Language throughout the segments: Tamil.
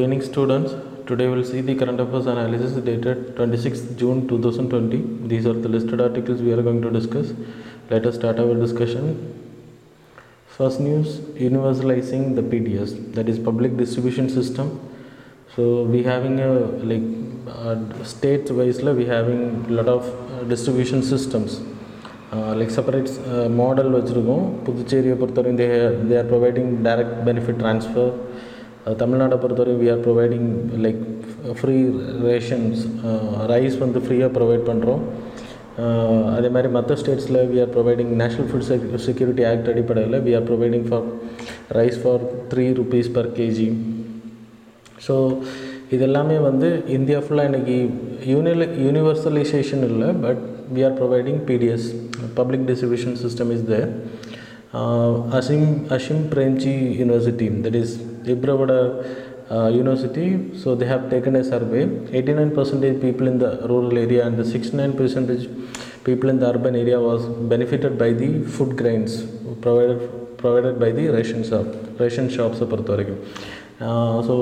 evening, students. Today we'll see the current affairs analysis dated 26th June 2020. These are the listed articles we are going to discuss. Let us start our discussion. First news: universalizing the PDS, that is public distribution system. So we having a state wise we having a lot of distribution systems. Separate model வச்சுருக்கோம். புதுச்சேரியை பொறுத்தவரைக்கும் they are providing direct benefit transfer. தமிழ்நாடை பொறுத்தவரைக்கும் we are providing free rations, rice ஃப்ரீயாக ப்ரொவைட் பண்ணுறோம். அதே மாதிரி மற்ற ஸ்டேட்ஸில் we are providing national food security act அடிப்படையில் we are providing for rice for 3 rupees per kg. So இதெல்லாமே இந்தியா ஃபுல்லாக இன்றைக்கி யூனிவர்சலைசேஷன் இல்லை, but we are providing PDS, public distribution system is there. Ashim Premji University, that is Ibravada University, so they have taken a survey. 89% people in the rural area and the 69% people in the urban area was benefited by the food grains provided by the ration shops. So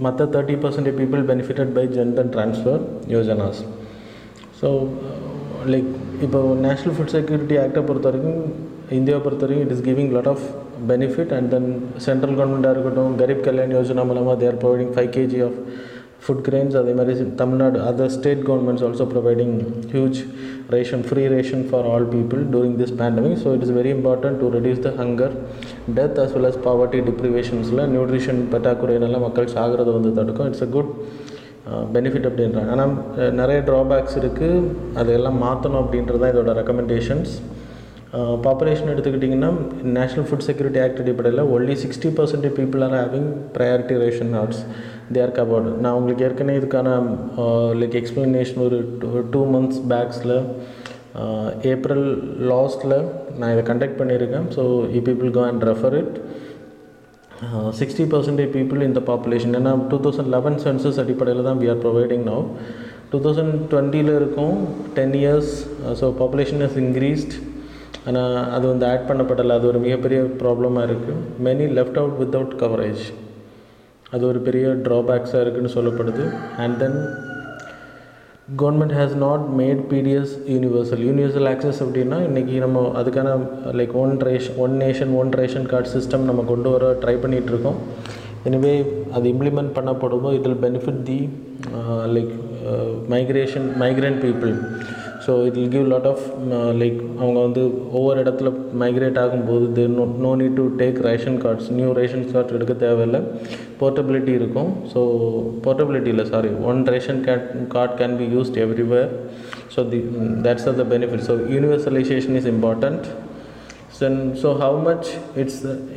மற்ற 30% people benefited by Jan Dhan transfer yojanas. So இப்போ நேஷ்னல் ஃபுட் செக்யூரிட்டி ஆக்டை பொறுத்த வரைக்கும் இந்தியாவை பொறுத்த வரைக்கும் it is giving lot of benefit. And then central கவர்மெண்ட்டாக இருக்கட்டும், கரீப் கல்யாண் யோஜனா மூலமாக they're providing 5 kg of food grains. அதே மாதிரி Tamil Nadu other state governments also providing huge ration, free ration for all people during this pandemic. So it is very important to reduce the hunger, death as well as poverty, டிப்ரிவேஷன்ஸில் nutrition பற்றாக்குறையினால மக்கள் சாகிறத தடுக்கும். இட்ஸ் அ குட் பெனிஃபிட் அப்படின்றாங்க. ஆனால் நிறைய ட்ராபேக்ஸ் இருக்குது, அதையெல்லாம் மாற்றணும் அப்படின்றது தான் இதோட ரெக்கமெண்டேஷன்ஸ். பாப்புலேஷன் எடுத்துக்கிட்டிங்கன்னா நேஷ்னல் ஃபுட் செக்யூரிட்டி ஆக்ட் அடிப்படையில் only 60% people are having priority ration cards, they are covered. நான் உங்களுக்கு ஏற்கனவே இதுக்கான எக்ஸ்ப்ளனேஷன் ஒரு 2 months பேக்ஸில் ஏப்ரல் லாஸ்ட்டில் நான் இதை கண்டக்ட் பண்ணியிருக்கேன். So you people go and refer it. 60% people in the population, ஏன்னா 2011 சென்சஸ் அடிப்படையில் தான் we are providing now. 2020 இருக்கும் 10 years. So population has increased, ஆனால் அது ஆட் பண்ணப்படலை. அது ஒரு மிகப்பெரிய ப்ராப்ளமாக இருக்குது. Many left out without coverage, அது ஒரு பெரிய ட்ராபேக்ஸாக இருக்குதுன்னு சொல்லப்படுது. And then government has not made PDS universal access. அப்படின்னா இன்றைக்கி நம்ம அதுக்கான one nation one ration card system நம்ம கொண்டு வர ட்ரை பண்ணிகிட்ருக்கோம். எனவே அது இம்ப்ளிமெண்ட் பண்ணப்படும்போது it will benefit the migrant people. So it will give lot of அவங்க ஒவ்வொரு இடத்துல மைக்ரேட் ஆகும்போது they no need to take ration cards, new ration card எடுக்க தேவையில்லை, போர்ட்டபிலிட்டி இருக்கும். ஸோ போர்ட்டபிலிட்டி இல்லை, one ration card can be used everywhere. So that's the benefit. So universalization is important. So how much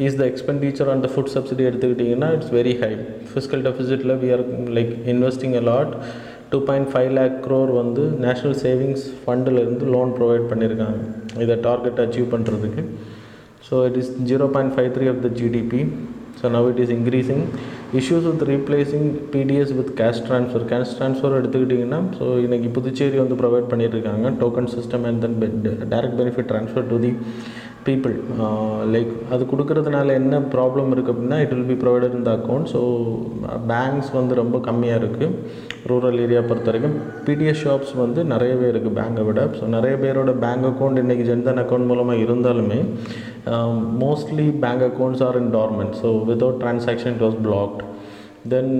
is the expenditure on the food subsidy எடுத்துக்கிட்டிங்கன்னா இட்ஸ் வெரி ஹை. ஃபிஸ்கல் டெஃபிசிட்டில் we are investing a lot. 2.5 lakh crore national savings ஃபண்டிலிருந்து லோன் ப்ரொவைட் பண்ணியிருக்காங்க இதை டார்கெட் அச்சீவ் பண்ணுறதுக்கு. So it is 0.53 of the GDP. So now it is increasing. Issues with replacing PDS with cash transfer எடுத்துக்கிட்டிங்கன்னா ஸோ இன்றைக்கி புதுச்சேரி ப்ரொவைட் பண்ணியிருக்காங்க token system and then direct benefit transfer to the people. அது கொடுக்கறதுனால என்ன ப்ராப்ளம் இருக்குது அப்படின்னா it will be provided in the account. So banks ரொம்ப கம்மியாக இருக்குது ரூரல் ஏரியா பொறுத்த வரைக்கும். PDS ஷாப்ஸ் நிறையவே இருக்குது பேங்கை விட. ஸோ நிறைய பேரோட பேங்க் அக்கௌண்ட் இன்றைக்கி ஜன்தன் அக்கௌண்ட் மூலமாக இருந்தாலுமே mostly bank accounts are in dormant. So without transaction it was blocked. Then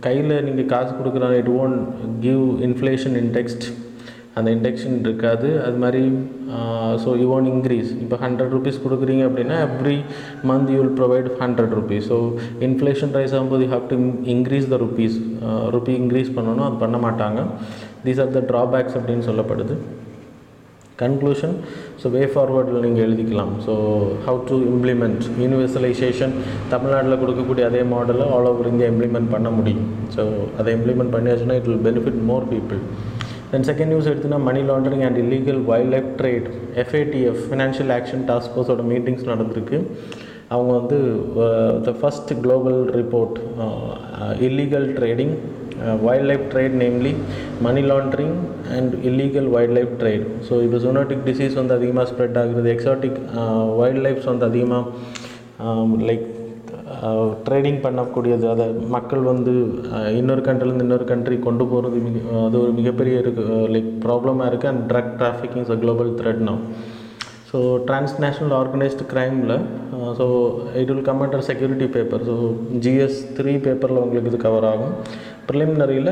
கையில் நீங்கள் காசு கொடுக்குறாங்க, it won't give inflation indexed, அந்த இண்டெக்ஷன் இருக்காது. அது மாதிரி ஸோ யூ ஒன்ட் இன்க்ரீஸ். இப்போ 100 rupees கொடுக்குறீங்க அப்படின்னா every month you will provide 100 rupees. So inflation rise ஆகும்போது you have to increase the rupee increase பண்ணணும், அது பண்ண மாட்டாங்க. தீஸ் ஆர் த ட்ராபேக்ஸ் அப்படின்னு சொல்லப்படுது. கன்க்ளூஷன், ஸோ வே ஃபார்வர்டில் நீங்கள் எழுதிக்கலாம். So how to implement universalisation, தமிழ்நாட்டில் கொடுக்கக்கூடிய அதே மாடலை ஆல் ஓவர் இந்தியா இம்ப்ளிமெண்ட் பண்ண முடியும். ஸோ அதை இம்ப்ளிமெண்ட் பண்ணியாச்சுன்னா it will benefit more people. Then second news எடுத்துன்னா money laundering and illegal wild life trade, FATF financial action task ஃபோர்ஸோட மீட்டிங்ஸ் நடந்திருக்கு. அவங்க the first global report illegal trading, wild life trade, namely money laundering and illegal wild life trade. So இப்போ ஜூனோட்டிக் டிசீஸ் அதிகமாக ஸ்ப்ரெட் ஆகுது, எக்ஸாட்டிக் வைல்ட் லைஃப்ஸ் அதிகமாக ட்ரேடிங் பண்ணக்கூடியது, அதை மக்கள் வந்து இன்னொரு கண்ட்ரிலேருந்து இன்னொரு கண்ட்ரி கொண்டு போகிறது அது ஒரு மிகப்பெரிய லைக் ப்ராப்ளமாக இருக்குது. And drug trafficking is a global threat now. So transnational organised க்ரைமில் so it will come under security paper. So GS3 பேப்பரில் உங்களுக்கு இது கவர் ஆகும். ப்ரிலிமினரியில்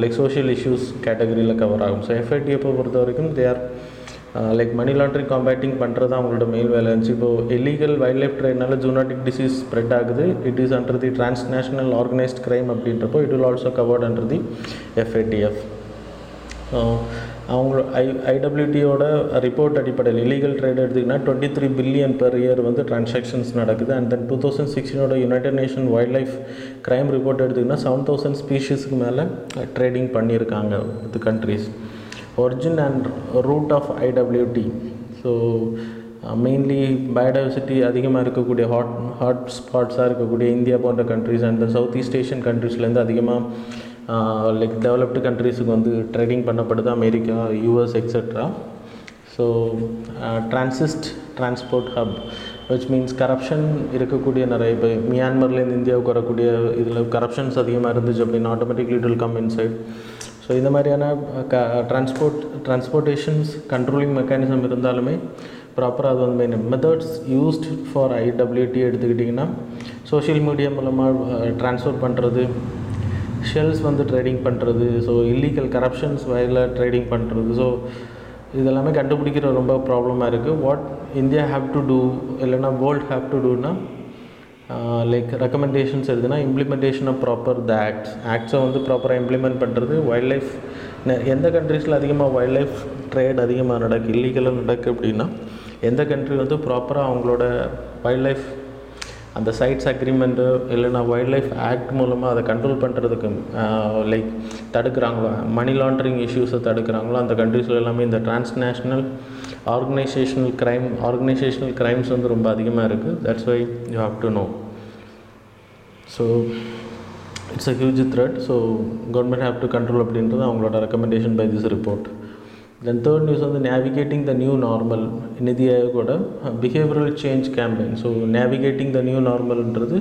லைக் சோஷியல் இஷ்யூஸ் கேட்டகரியில் கவர் ஆகும். ஸோ FATF பொறுத்த வரைக்கும் they are like money laundering combating பண்ணுறது தான் அவங்களோட மெயின் வேலை இருந்துச்சு. இப்போது இல்லீகல் வைல்ட் லைஃப் ட்ரேட்னால ஜூனாட்டிக் டிசீஸ் ஸ்ப்ரெட் ஆகுது. It is under the transnational organised crime அப்படின்றப்போ it will also covered under the FATF. அவங்க IWTயோட ரிப்போர்ட் அடிப்படையில் இல்லீகல் ட்ரேட் எடுத்திங்கன்னா 23 பில்லியன் பெர் இயர் வந்து டிரான்சாக்ஷன்ஸ் நடக்குது. And then 2016 united nation wild life crime report எடுத்திங்கன்னா 7,000 ஸ்பீஷீஸுக்கு மேலே ட்ரேடிங் பண்ணியிருக்காங்க with countries. Origin and route of IWT. So mainly biodiversity அதிகமாக இருக்கக்கூடிய ஹாட் ஸ்பாட்ஸாக இருக்கக்கூடிய இந்தியா போன்ற countries and south east asian கண்ட்ரீஸ்லேருந்து அதிகமாக லைக் டெவலப்டு கண்ட்ரீஸுக்கு வந்து ட்ரேடிங் பண்ணப்படுது, America, US etcetera. So transport hub which means corruption இருக்கக்கூடிய நிறைய இப்போ மியான்மர்லேருந்து இந்தியாவுக்கு வரக்கூடிய இதில் கரப்ஷன்ஸ் அதிகமாக இருந்துச்சு அப்படின்னா automatically it will come inside. So இந்த மாதிரியான டிரான்ஸ்போர்ட்டேஷன்ஸ் கண்ட்ரோலிங் மெக்கானிசம் இருந்தாலுமே ப்ராப்பராக அது வந்து main methods used for IWT எடுத்துக்கிட்டிங்கன்னா சோஷியல் மீடியா மூலமாக ட்ரான்ஸ்ஃபர் பண்ணுறது, ஷெல்ஸ் வந்து ட்ரேடிங் பண்ணுறது, ஸோ இல்லீகல் கரப்ஷன்ஸ் வயலில் ட்ரேடிங் பண்ணுறது. ஸோ இதெல்லாமே கண்டுபிடிக்கிற ரொம்ப ப்ராப்ளமாக இருக்குது. What India have to do இல்லைனா வேர்ல்ட் ஹேவ் டு டூனா லைக் ரெக்கமெண்டேஷன்ஸ் எதுனா இம்ப்ளிமெண்டேஷன் ஆஃப் ப்ராப்பர் த ஆக்ட்ஸை வந்து ப்ராப்பராக இம்ப்ளிமெண்ட் பண்ணுறது. வைல்ட் லைஃப் எந்த கண்ட்ரீஸில் அதிகமாக வைல்ட் லைஃப் ட்ரேட் அதிகமாக நடக்குது, இல்லீகலாக நடக்குது அப்படின்னா எந்த கண்ட்ரி வந்து ப்ராப்பராக அவங்களோட வைல்ட் லைஃப் அந்த சைட்ஸ் அக்ரிமெண்ட்டு இல்லைனா வைல்ட் லைஃப் ஆக்ட் மூலமாக அதை கண்ட்ரோல் பண்ணுறதுக்கு லைக் தடுக்கிறாங்களோ, மணி லாண்ட்ரிங் இஷ்யூஸை தடுக்கிறாங்களோ அந்த கண்ட்ரீஸில் எல்லாமே இந்த டிரான்ஸ்நேஷ்னல் ஆர்கனைசேஷனல் க்ரைம்ஸ் வந்து ரொம்ப அதிகமாக இருக்குது. That's why you have to know. So it's a huge threat. So government have to control அப்படின்றது அவங்களோட recommendation by this report. Then third news வந்து navigating the new normal, NITI ஆயோகோட behavioural change campaign. So navigating the new நார்மல்ன்றது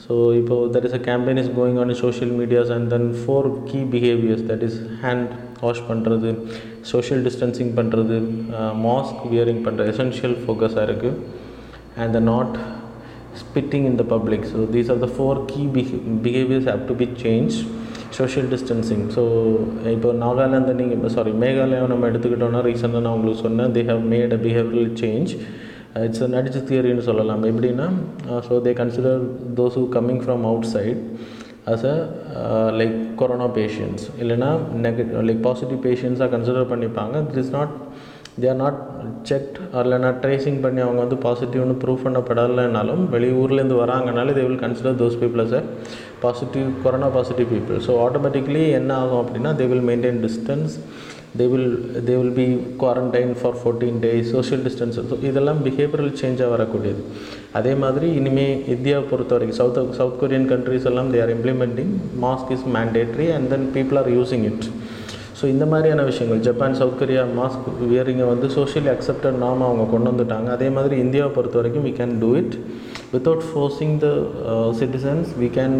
ஸோ இப்போது that is a campaign is going on social medias and then 4 key behaviours, that is hand wash பண்ணுறது, சோஷியல் டிஸ்டன்சிங் பண்ணுறது, மாஸ்க் வியரிங் பண்ணுறது எசென்ஷியல் ஃபோக்கஸாக இருக்குது. And the not spitting in the public. So these are the 4 key behaviors have to be changed. Social distancing. So இப்போ நாகாலாந்து நீங்கள் மேகாலயா நம்ம எடுத்துக்கிட்டோன்னா ரீசெண்டாக நான் உங்களுக்கு சொன்னேன் they have made a behavioral change. It's a nudge theoryன்னு சொல்லலாம். எப்படின்னா so they consider those who coming from outside as a like corona patients இல்லைனா like positive patients கன்சிடர் பண்ணிப்பாங்க. This is not they are not checked இல்லைனா ட்ரேசிங் பண்ணி அவங்க வந்து பாசிட்டிவ்னு ப்ரூவ் பண்ணப்படலைனாலும் வெளியூர்லேருந்து வராங்கனாலே they will consider those people as a positive corona positive people. So automatically என்ன ஆகும் அப்படின்னா they will maintain distance, they will be quarantined for 14 days, social distance. So இதெல்லாம் பிஹேவியரல் சேஞ்சாக வரக்கூடியது. அதே மாதிரி இனிமேல் இந்தியாவை பொறுத்த வரைக்கும் சவுத் கொரியன் கண்ட்ரிஸ் எல்லாம் they are implementing mask is mandatory and then people are using it. So இந்த மாதிரியான விஷயங்கள் ஜப்பான், சவுத் கொரியா மாஸ்க் வியரிங்கை வந்து சோஷியலி அக்செப்டட் நாம அவங்க கொண்டு வந்துட்டாங்க. அதே மாதிரி இந்தியாவை பொறுத்த வரைக்கும் we can do it without forcing the citizens. We can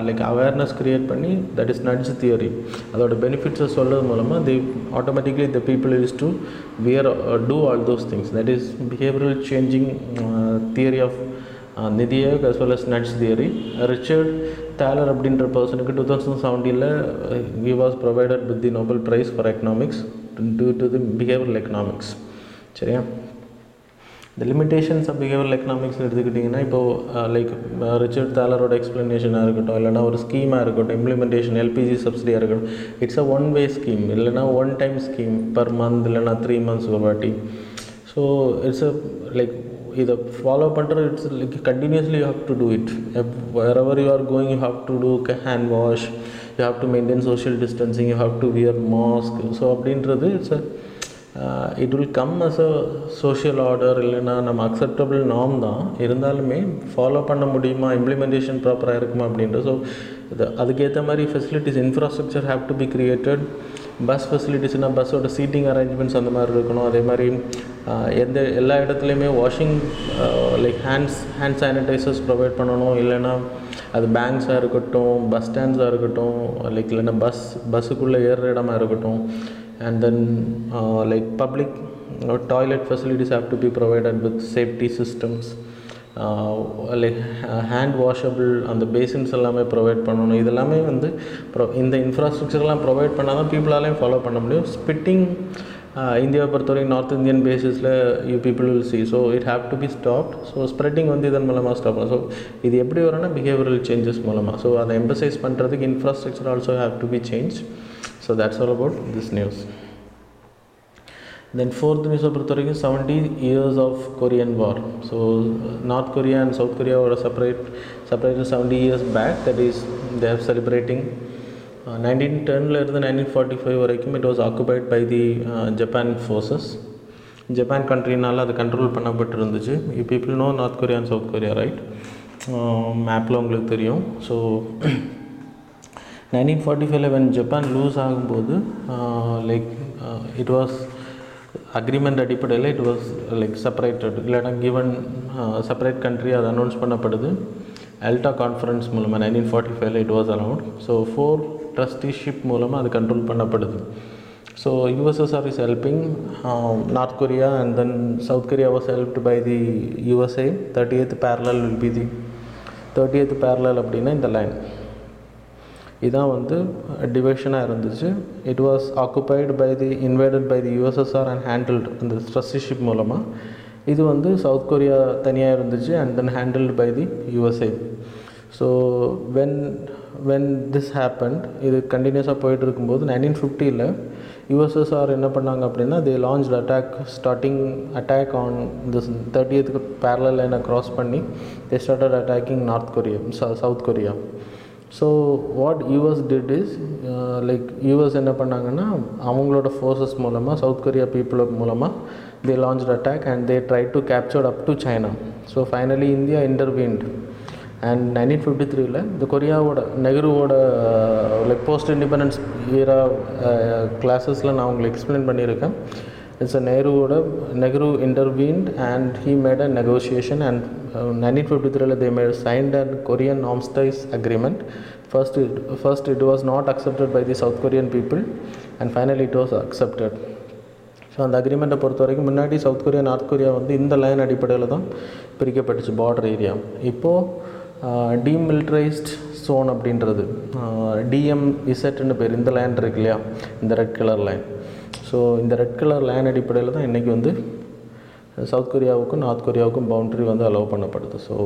like awareness create பண்ணி that is nudge theory. அதோட பெனிஃபிட்ஸை சொல்கிறது மூலமாக they automatically the people is to wear do all those things. That is behavioral changing theory of NITI Aayog as well as nudge theory. Richard Thaler அப்படின்ற பர்சனுக்கு 2017 he was provided with the Nobel Prize for Economics due to the behavioral economics. சரியா? இந்த லிமிட்டேஷன்ஸ் ஆஃப் பிஹேவியரல் எக்கனாமிக்ஸ் எடுத்துக்கிட்டிங்கன்னா இப்போது லைக் ரிச்சர்ட் தாலரோட எக்ஸ்ப்ளனேஷனாக இருக்கட்டும் இல்லைனா ஒரு ஸ்கீமாக இருக்கட்டும், இம்ப்ளிமெண்டேஷன் LPG சப்சிடியாக இருக்கட்டும், it's a one way scheme இல்லைனா one time scheme per month இல்லைனா 3 months ஒரு வாட்டி. ஸோ இட்ஸ் அ லைக் இதை ஃபாலோ பண்ணுறது it's like continuously you have to do it. wherever you are going you have to do hand wash, you have to maintain social distancing, you have to wear mask. So அப்படின்றது it's it will come as a social order இல்லைன்னா நம்ம அக்செப்டபிள் நார்ம் தான், இருந்தாலுமே ஃபாலோ பண்ண முடியுமா, இம்ப்ளிமெண்டேஷன் ப்ராப்பராக இருக்குமா அப்படின்றது. ஸோ அதுக்கேற்ற மாதிரி facilities infrastructure have to be created. Bus ஃபெசிலிட்டிஸ்னால் பஸ்ஸோட சீட்டிங் அரேஞ்ச்மெண்ட்ஸ் அந்த மாதிரி இருக்கணும். அதே மாதிரி எல்லா இடத்துலையுமே washing like hand sanitisers provide பண்ணணும். இல்லைன்னா அது பேங்க்ஸாக இருக்கட்டும், பஸ் ஸ்டாண்ட்ஸாக இருக்கட்டும், லைக் இல்லைன்னா பஸ்ஸுக்குள்ளே ஏறுற இடமா இருக்கட்டும். And then like public toilet facilities have to be provided with safety systems. Like hand washable அந்த பேசின்ஸ் எல்லாமே ப்ரொவைட் பண்ணணும். இதெல்லாமே வந்து இந்த இன்ஃப்ராஸ்ட்ரக்சர்லாம் ப்ரொவைட் பண்ணால் தான் பீப்புளாலையும் ஃபாலோ பண்ண முடியும். ஸ்பிட்டிங் இந்தியாவை பொறுத்தவரைக்கும் நார்த் இந்தியன் பேசிஸில் people will see. So it have to B stopped. So spreading வந்து இதன் மூலமாக ஸ்டாப் பண்ணலாம். ஸோ இது எப்படி வரும்னா பிஹேவியரல் சேஞ்சஸ் மூலமாக. ஸோ அதை எம்பசைஸ் பண்ணுறதுக்கு infrastructure also have to be change. So that's all about this news. Then fourth news பொறுத்த வரைக்கும் 70 years of Korean War. So North Korea and South Korea were separated 70 years back. That is, they are celebrating 1910 இருந்து 1945 வரைக்கும் it was occupied by the Japan forces. Japan கண்ட்ரினால் அது கண்ட்ரோல் பண்ணப்பட்டு இருந்துச்சு. You people know north korea and south korea, right? மேப்பில் உங்களுக்கு தெரியும். ஸோ 1945 when ஜப்பான் லூஸ் ஆகும்போது லைக் இட் வாஸ் அக்ரிமெண்ட் அடிப்படையில் இட் வாஸ் லைக் செப்பரேட்டட், இல்லைனா கிவன் செப்பரேட் கண்ட்ரி அது அனௌன்ஸ் பண்ணப்படுது. எல்டா கான்ஃபரன்ஸ் மூலமாக 1945 it was allowed. So 4 trusteeship மூலமாக அது கண்ட்ரோல் பண்ணப்படுது. So USSR is helping North Korea, and then South Korea was helped by the USA. 30th parallel will be the 30th parallel அப்படின்னா இந்த லைன் இதான் வந்து டிவிஷனாக இருந்துச்சு. It was occupied by the invited by the USSR and handled இந்த ட்ரஸ்டிஷிப் மூலமாக. இது வந்து சவுத் கொரியா தனியாக இருந்துச்சு and then handled by the USA. So when this happened, இது கண்டினியூஸாக போயிட்டு இருக்கும்போது 1950 USSR என்ன பண்ணாங்க அப்படின்னா they launch attack on this 30th parallel லைனை க்ராஸ் பண்ணி they started attacking south Korea. So what US did is like US என்ன பண்ணாங்கன்னா அவங்களோட ஃபோர்ஸஸ் மூலமாக சவுத் கொரியா பீப்புள் மூலமாக தே launch attack and they try to captured up to China. So finally India இன்டர்வீன்ட். And 1953 இந்த கொரியாவோட நெஹ்ருவோட லைக் போஸ்ட் இண்டிபெண்டன்ஸ் ஈரா கிளாஸஸில் நான் உங்களுக்கு எக்ஸ்பிளைன் பண்ணியிருக்கேன். It's Nehru இன்டர்வீன்ட் and he made a negotiation and 1953 they signed a Korean armistice agreement. First it was not accepted by the South Korean people and finally it was accepted. So அந்த அக்ரிமெண்ட்டை பொறுத்த வரைக்கும் முன்னாடி சவுத் கொரியா நார்த் கொரியா வந்து இந்த லைன் அடிப்படையில் தான் பிரிக்கப்பட்டுச்சு பார்டர் ஏரியா. இப்போது டீமிலிட்டரைஸ்ட் ஸோன் அப்படின்றது DMZன்னு பேர் இந்த லைன் இருக்கு இல்லையா, இந்த ரெட் கலர் லைன். ஸோ இந்த ரெட் கலர் லைன் அடிப்படையில் தான் இன்றைக்கி வந்து சவுத் கொரியாவுக்கும் நார்த் கொரியாவுக்கும் பவுண்ட்ரி வந்து அலோவ் பண்ணப்படுது. So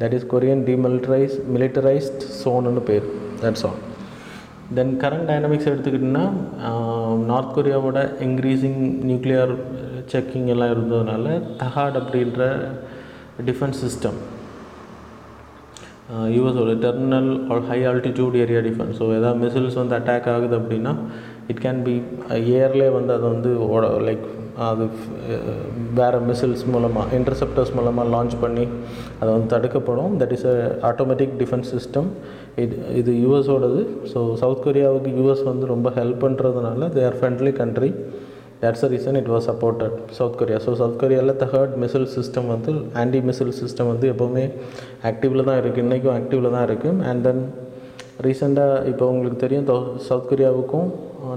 that is korean militarised ஸோனுன்னு பேர். That's all. Then current dynamics எடுத்துக்கிட்டிங்கன்னா நார்த் கொரியாவோட இன்க்ரீஸிங் நியூக்ளியர் செக்கிங் எல்லாம் இருந்ததுனால தஹாட் அப்படின்ற டிஃபென்ஸ் சிஸ்டம் யூஎஸோட terminal or high altitude area defence. So எதாவது மிசில்ஸ் வந்து அட்டாக் ஆகுது அப்படின்னா இட் கேன் பி ஏர்லேயே வந்து அதை வந்து லைக் அது வேறு மிசில்ஸ் மூலமாக இன்டர்செப்டர்ஸ் மூலமாக லான்ச் பண்ணி அதை வந்து தடுக்கப்படும். That is a automatic defence system. இது யூஎஸோடது. ஸோ சவுத் கொரியாவுக்கு US வந்து ரொம்ப ஹெல்ப் பண்ணுறதுனால they are friendly country. That's the reason it was supported south Korea. So south கொரியாவில் தஹர்ட் மிசில் சிஸ்டம் வந்து ஆன்டி மிசில் சிஸ்டம் வந்து எப்போவுமே ஆக்டிவில் தான் இருக்குது, இன்றைக்கும் ஆக்டிவில் தான் இருக்குது. அண்ட் தென் ரீசெண்டாக இப்போ உங்களுக்கு தெரியும் சவுத் கொரியாவுக்கும்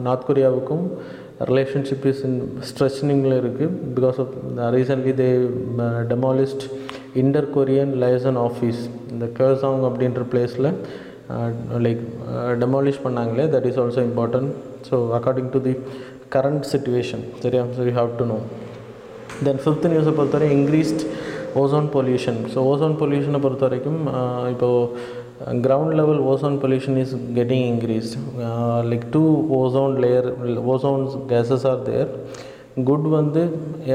நார்த் கொரியாவுக்கும் ரிலேஷன்ஷிப் இஸ் இன் ஸ்ட்ரெச்சனிங்கில் இருக்குது. Because of recently they demolished inter korean liaison office இந்த கேர்சாங் அப்படின்ற பிளேஸில் லைக் டெமாலிஷ் பண்ணாங்களே. That is also important. So according to the current situation சரியா. So you have to know. Then fifth நியூஸை பொறுத்தவரை increased ozone pollution. So ozone பொல்யூஷனை பொறுத்த வரைக்கும் இப்போது ground level ozone pollution is getting increased. Like 2 ozone gases are there. Good வந்து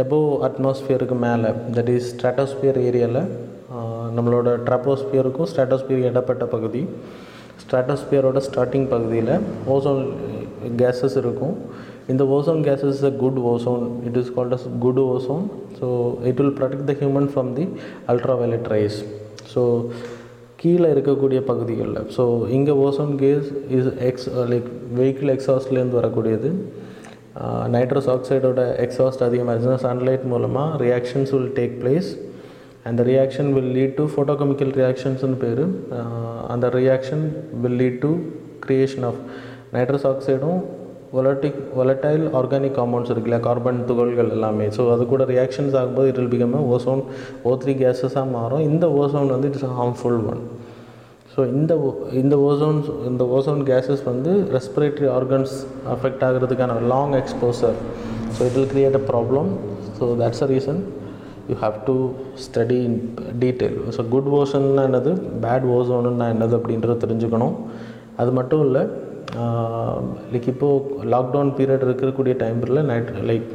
above atmosphere மேலே, that is stratosphere ஏரியாவில் நம்மளோட ட்ராப்போஸ்பியருக்கும் ஸ்ட்ராட்டோஸ்பியர் இடப்பட்ட பகுதி, ஸ்ட்ராட்டோஸ்பியரோட ஸ்டார்டிங் பகுதியில் ஓசோன் கேஸஸ் இருக்கும். இந்த ozone gases is a good ozone. It is called as good ozone. So it will protect the human from the ultraviolet rays. So கீழே இருக்கக்கூடிய பகுதிகளில். ஸோ இங்கே ozone gas is like vehicle எக்ஸாஸ்ட்லேருந்து வரக்கூடியது. நைட்ரஸ் ஆக்சைடோட எக்ஸாஸ்ட் அதிகமாகிடுச்சுன்னா சன்லைட் மூலமாக ரியாக்ஷன்ஸ் வில் டேக் பிளேஸ். அந்த reaction will lead to photochemical ரியாக்ஷன்ஸ்னு பேர். அந்த reaction will lead to creation of nitrous ஆக்சைடும் volatile ஆர்கானிக் காம்பவுண்ட்ஸ் இருக்குல்ல, கார்பன் துகள்கள் எல்லாமே. ஸோ அது கூட ரியாக்ஷன்ஸ் ஆகும்போது it will become ozone O3 கேஸஸாக மாறும். இந்த ஓசோன் வந்து இட்ஸ் ஹார்ம்ஃபுல் ஒன். ஸோ இந்த ஓசோன் கேஸஸ் வந்து ரெஸ்பிரேட்டரி ஆர்கன்ஸ் அஃபெக்ட் ஆகிறதுக்கான long exposure. So it will create a problem. So that's a reason you have to study in detail. So good ஓசோன்னா என்னது, பேட் ஓசோனுன்னா என்னது அப்படின்றத தெரிஞ்சுக்கணும். அது மட்டும் இல்லை, லைக் இப்போது லாக்டவுன் பீரியட் இருக்கக்கூடிய டைமில் like